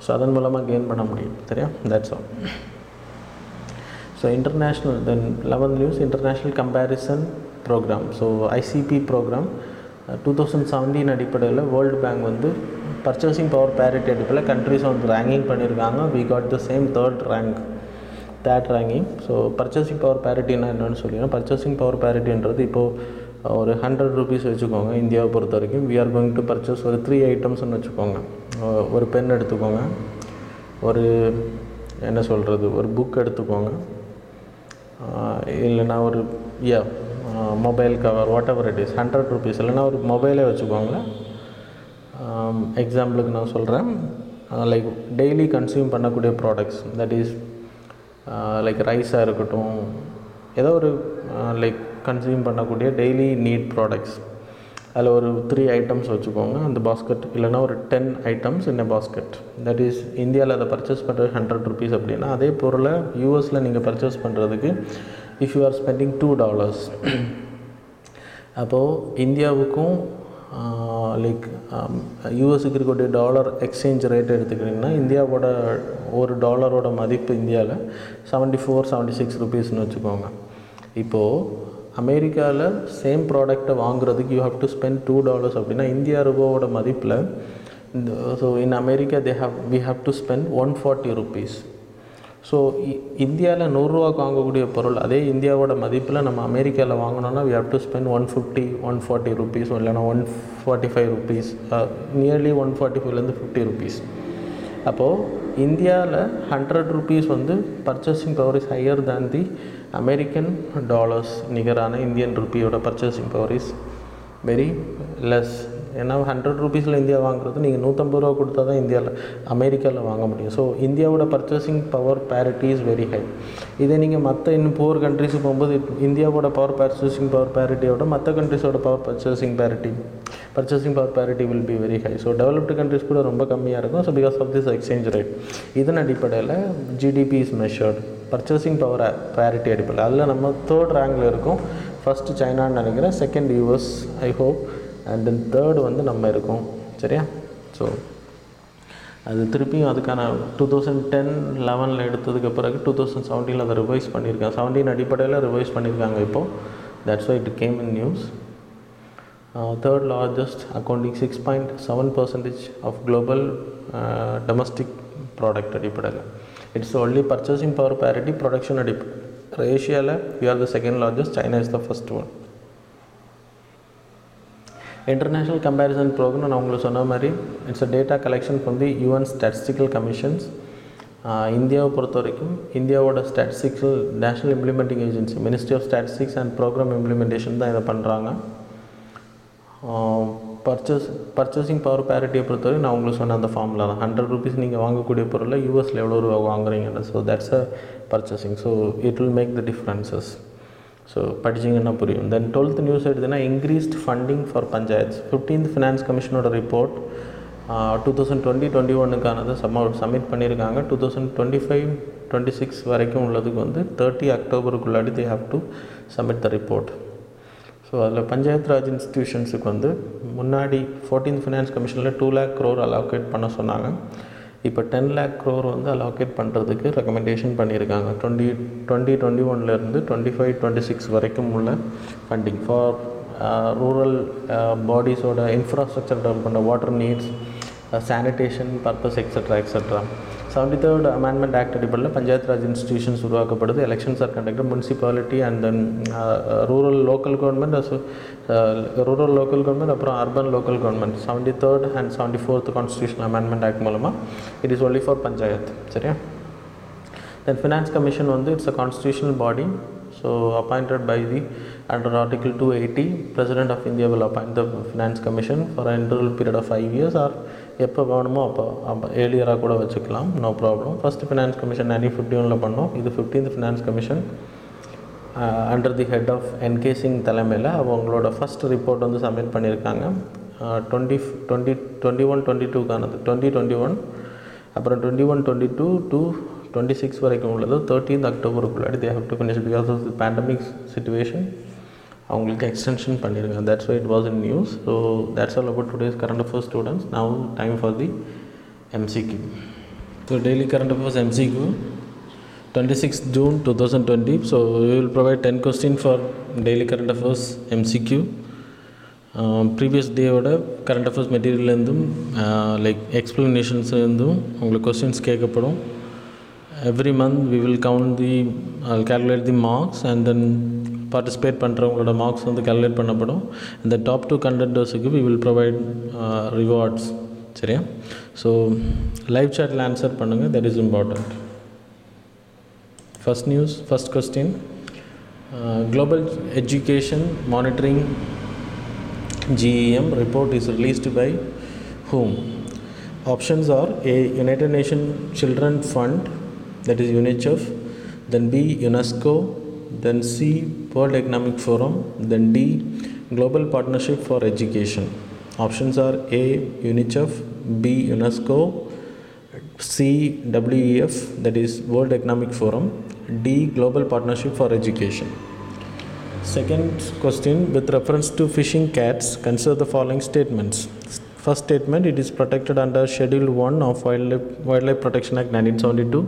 So அதன் மூலமாக கெயின் பண்ண முடியும். சரியா? That's all. So international then 11th news international comparison programme. So ICP programme 2017 அடிப்படையில் வேர்ல்டு பேங்க் வந்து பர்ச்சேசிங் பவர் பேரிட்டி அடிப்படையில் கண்ட்ரிஸை வந்து ரேங்கிங் பண்ணியிருக்காங்க. We got the same third ranking. So purchasing power பேரிட்டின்னா என்னென்னு சொல்லிங்கன்னா, பர்ச்சேசிங் பவர் பேரிட்டின்றது இப்போது ஒரு 100 ரூபீஸ் வச்சுக்கோங்க. இந்தியாவை பொறுத்த வரைக்கும் we are going to purchase ஒரு 3 ஐட்டம்ஸ்னு வச்சுக்கோங்க. ஒரு பென் எடுத்துக்கோங்க, ஒரு என்ன சொல்கிறது ஒரு புக் எடுத்துக்கோங்க, இல்லைனா ஒரு mobile cover, what ever it is 100 rupees. இல்லைனா ஒரு மொபைலே வச்சுக்கோங்களேன். எக்ஸாம்பிளுக்கு நான் சொல்கிறேன், லைக் டெய்லி கன்சியூம் பண்ணக்கூடிய ப்ராடக்ட்ஸ், தட் இஸ் லைக் ரைஸாக இருக்கட்டும், ஏதோ ஒரு லைக் கன்சியூம் பண்ணக்கூடிய டெய்லி நீட் ப்ராடக்ட்ஸ், அதில் ஒரு 3 ஐட்டம்ஸ் வச்சுக்கோங்க அந்த பாஸ்கெட். இல்லைனா ஒரு 10 items in a basket. That is இந்தியாவில் அதை பர்ச்சேஸ் பண்ணுறது 100 ரூபீஸ் அப்படின்னா, அதே பொருளை யூஎஸில் நீங்கள் பர்ச்சேஸ் பண்ணுறதுக்கு இஃப் யூ ஆர் ஸ்பெண்டிங் $2, அப்போது இந்தியாவுக்கும் லைக் யூஎஸுக்கு இருக்கக்கூடிய டாலர் எக்ஸ்சேஞ்ச் ரேட் எடுத்துக்கிட்டிங்கன்னா, இந்தியாவோட ஒரு டாலரோட மதிப்பு இந்தியாவில் 74-76 ரூபீஸ்னு வச்சுக்கோங்க. இப்போது அமெரிக்காவில் சேம் ப்ராடக்டை வாங்குறதுக்கு யூ ஹேவ் டு ஸ்பெண்ட் $2 அப்படின்னா, இந்தியா ரூபாவோட மதிப்பில் so in America we have to spend 140 rupees. So இந்தியாவில் 100 ரூபாய்க்கு வாங்கக்கூடிய பொருள் அதே இந்தியாவோட மதிப்பில் நம்ம அமெரிக்காவில் வாங்கினோன்னா we have to spend 140 rupees, இல்லைனா 145 ரூபீஸ், நியர்லி 145லேருந்து 50 ரூபீஸ். அப்போது இந்தியாவில் 100 ரூபீஸ் வந்து purchasing power is higher than the American dollars. நிகரான இந்தியன் ருப்பியோட purchasing power is very less. ஏன்னா 100 ரூபீஸில் இந்தியா வாங்குறது நீங்கள் 150 ரூபா கொடுத்தா தான் இந்தியாவில் அமெரிக்காவில் வாங்க முடியும். ஸோ இந்தியாவோட purchasing power parity is very high. இதே நீங்கள் மற்ற இன்னும் புவர் கண்ட்ரிஸுக்கு போகும்போது இந்தியாவோட பர்ச்சேசிங் பவர் பேரிட்டியோட மற்ற கண்ட்ரிஸோட purchasing power parity will be very high. So developed countries கூட ரொம்ப கம்மியாக இருக்கும். So because of this exchange rate. இதன் அடிப்படையில் GDP is measured purchasing power parity அடிப்படையில். அதில் நம்ம 3rd ரேங்கில் இருக்கும். ஃபஸ்ட்டு சைனான்னு நினைக்கிறேன், 2nd US I hope, and then 3rd வந்து நம்ம இருக்கோம். சரியா? ஸோ அது திருப்பியும் அதுக்கான 2010-11 எடுத்ததுக்கு பிறகு 2017 அதை ரிவைஸ் பண்ணியிருக்காங்க. 17 அடிப்படையில் ரிவைஸ் பண்ணியிருக்காங்க இப்போது. That's why it came in news. 3rd largest, accounting 6.7% of global domestic product அடிப்படையில். It's only purchasing power parity production அடிப்படை. ஏஷியாவில் we are the 2nd largest, China is the first one. International comparison programme நான் உங்களுக்கு சொன்ன மாதிரி it's a data collection from the UN statistical commissions. இந்தியாவை பொறுத்த வரைக்கும் இந்தியாவோட statistical national implementing agency ministry of statistics and programme implementation தான் இதை பண்ணுறாங்க. பர்ச்சேசிங் பவர் பேரிட்டியை பொறுத்தவரை நான் உங்களுக்கு சொன்ன அந்த ஃபார்முலா தான். 100 ரூபீஸ் நீங்கள் வாங்கக்கூடிய பொருளில் யூஎஸில் எவ்வளோ ரூபா வாங்குறீங்க. So that's a purchasing. So it will make the differences. So படிச்சிங்கன்னா புரியும். Then 12th நியூஸ் எடுத்துன்னா increased funding for panchayats. 15th finance commissioner report 2020-21க்கானது சப்மிட் பண்ணியிருக்காங்க. 2025-26 வரைக்கும் உள்ளதுக்கு வந்து 30 அக்டோபருக்குள்ளாடி they have to submit the report. So அதில் பஞ்சாயத்து ராஜ் இன்ஸ்டிடியூஷன்ஸுக்கு வந்து முன்னாடி 14th ஃபினான்ஸ் கமிஷனில் 2 lakh crore அலோகேட் பண்ண சொன்னாங்க. இப்போ 10 lakh crore வந்து அலோகேட் பண்ணுறதுக்கு ரெக்கமெண்டேஷன் பண்ணியிருக்காங்க. 2021 25-26 வரைக்கும் உள்ள ஃபண்டிங் ஃபார் ரூரல் பாடிஸோட infrastructure development, water needs, sanitation purpose etcetera. 73rd amendment act அடிப்படையில் பஞ்சாயத்து ராஜ் இன்ஸ்டிடியூஷன்ஸ் உருவாக்கப்படுது. Elections are conducted municipality and then rural local government அப்புறம் urban local government. 73rd and 74th constitutional amendment act மூலமாக it is only for panchayat. சரியா? தென் ஃபினான்ஸ் கமிஷன் வந்து it's a constitutional body. So appointed by the under Article 280, President of India will appoint the Finance Commission for an interval period of 5 years or எப்போ வேணுமோ அப்போ ஏர்லியராக கூட வச்சுக்கலாம், no problem. First finance commission 1951 பண்ணோம். இது 15th finance commission under the head of N K Singh தலைமையில் அவங்களோட ஃபஸ்ட் ரிப்போர்ட் வந்து சப்மிட் பண்ணியிருக்காங்க. 2021-22க்கானது 2021, அப்புறம் 21-22 to 26 வரைக்கும் உள்ளது 13th அக்டோபருக்குள்ளாடி they have to finish because of the pandemic situation. அவங்களுக்கு எக்ஸ்டென்ஷன் பண்ணியிருக்காங்க. that's why it was in news. So that's all about today's current affairs students. Now time for the MCQ. So daily current affairs MCQ 26th June 2020. So we will provide 10 questions for daily current affairs MCQ. Previous டேயோட கரண்ட் அஃபேர்ஸ் மெட்டீரியல்லேருந்தும் லைக் எக்ஸ்ப்ளனேஷன்ஸ்லேருந்தும் உங்களுக்கு கொஸ்டின்ஸ் கேட்கப்படும். Every month we will count the calculate the marks and then participate பண்ணுறவங்களோட மார்க்ஸ் வந்து கேல்குலேட் பண்ணப்படும். இந்த டாப் 2 கண்டென்டர்ஸுக்கு வி வில் ப்ரொவைட் ரிவார்ட்ஸ். சரியா? ஸோ லைவ் சாட்டில் ஆன்சர் பண்ணுங்கள், that is important. First news, first question. Global Education Monitoring GEM report is released by whom? Options are A. United Nations Children Fund, that is UNICEF, then B. UNESCO, then C. World Economic Forum, then D. Global Partnership for Education. Options are A. UNICEF, B. UNESCO, C. WEF, that is World Economic Forum, D. Global Partnership for Education. Second question, with reference to fishing cats, consider the following statements. First statement, it is protected under Schedule 1 of Wildlife Protection Act 1972.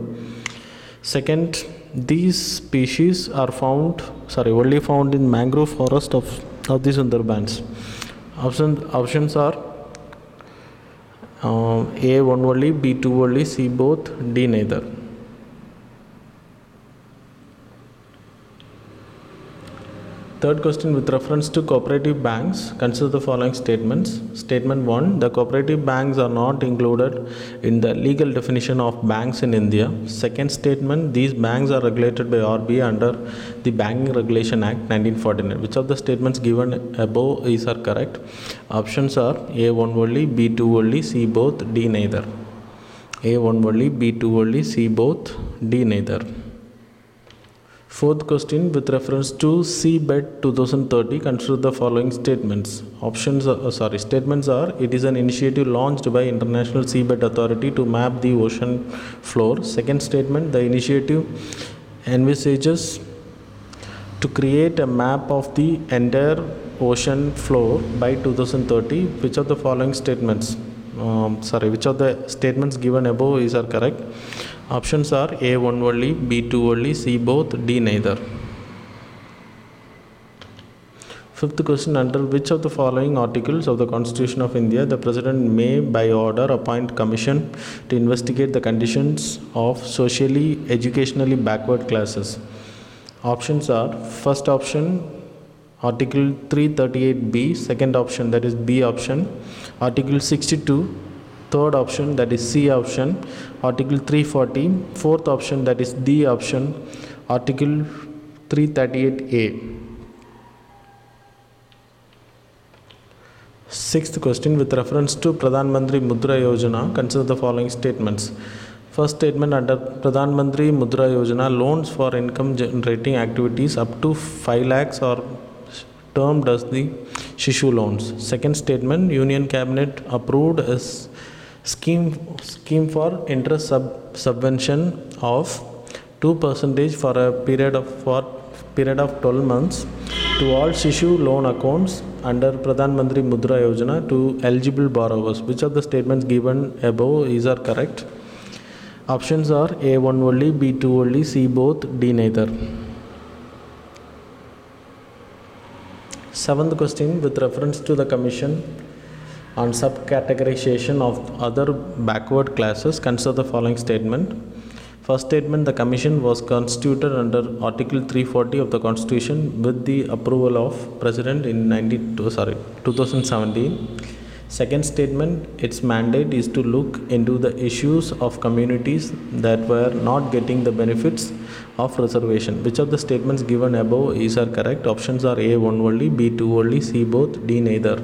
Second, these species are only found in mangrove forest of the Sundarbans. Options are A. 1 only, B. 2 only, C. both, D. neither. Third question, with reference to cooperative banks, consider the following statements. Statement 1, the cooperative banks are not included in the legal definition of banks in India. Second statement, these banks are regulated by RBI under the Banking Regulation Act 1949. Which of the statements given above are correct? Options are A. 1 only, B. 2 only, C. both, D. neither. A. 1 only, B. 2 only, C. both, D. neither. Fourth question, with reference to Seabed 2030, consider the following statements. Statements are, it is an initiative launched by International Seabed Authority to map the ocean floor. Second statement, the initiative envisages to create a map of the entire ocean floor by 2030. Which of the following statements, which of the statements given above are correct? Options are A. 1 only, B. 2 only, C. both, D. neither. Fifth question, under which of the following articles of the Constitution of India the President may by order appoint commission to investigate the conditions of socially educationally backward classes? Options are, first option Article 338B, second option that is B option, Article 62, third option that is C option, Article 340, fourth option that is D option, Article 338A. Sixth question, with reference to Pradhan Mantri Mudra Yojana, consider the following statements. First statement, under Pradhan Mantri Mudra Yojana, loans for income generating activities up to 5 lakhs are termed as the Shishu loans. Second statement, Union Cabinet approved a scheme for interest subvention of 2% for a period of 12 months to all Shishu loan accounts under Pradhan Mantri Mudra Yojana to eligible borrowers. Which of the statements given above are correct? Options are A1 only, B2 only, C both, D neither. Seventh question, with reference to the Commission on subcategorization of other backward classes, consider the following statement. First statement, the Commission was constituted under Article 340 of the Constitution with the approval of President in 2017. Second statement, its mandate is to look into the issues of communities that were not getting the benefits of reservation. Which of the statements given above are correct? Options are A1 only, B2 only, C both, D neither.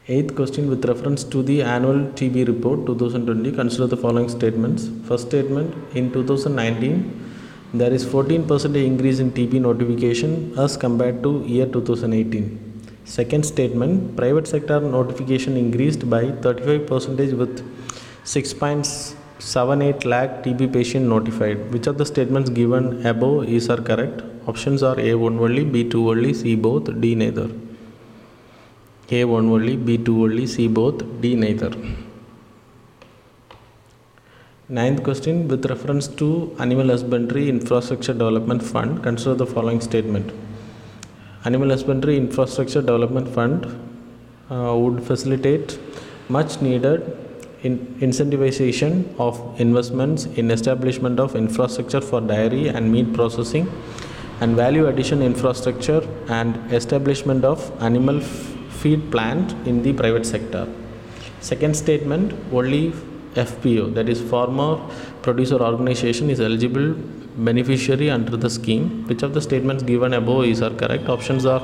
Eighth question, with reference to the annual TB report 2020, consider the following statements. First statement, in 2019, there is 14% increase in TB notification as compared to year 2018. Second statement, private sector notification increased by 35% with 6.78 lakh TB patient notified. Which of the statements given above are correct? Options are A1 only, B2 only, C both, D neither. A1 only, B2 only, C both, D neither. Ninth question, with reference to Animal Husbandry Infrastructure Development Fund, consider the following statement. Animal Husbandry Infrastructure Development Fund would facilitate much needed incentivization of investments in establishment of infrastructure for dairy and meat processing and value addition infrastructure and establishment of animal feed plant in the private sector. Second statement, only FPO, that is Farmer Producer Organization, is eligible beneficiary under the scheme. Which of the statements given above are correct? Options are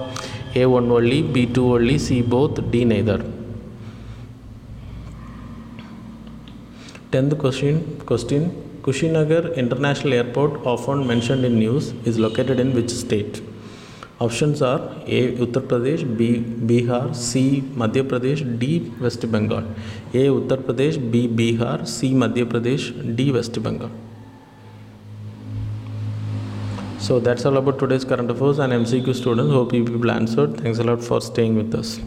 A1 only, B2 only, C both, D neither. 10th question, Kushinagar International Airport, often mentioned in news, is located in which state? Options are A. Uttar Pradesh, B. Bihar, C. Madhya Pradesh, D. West Bengal. A. Uttar Pradesh, B. Bihar, C. Madhya Pradesh, D. West Bengal. So that's all about today's current affairs and MCQ students. Hope you people answered. Thanks a lot for staying with us.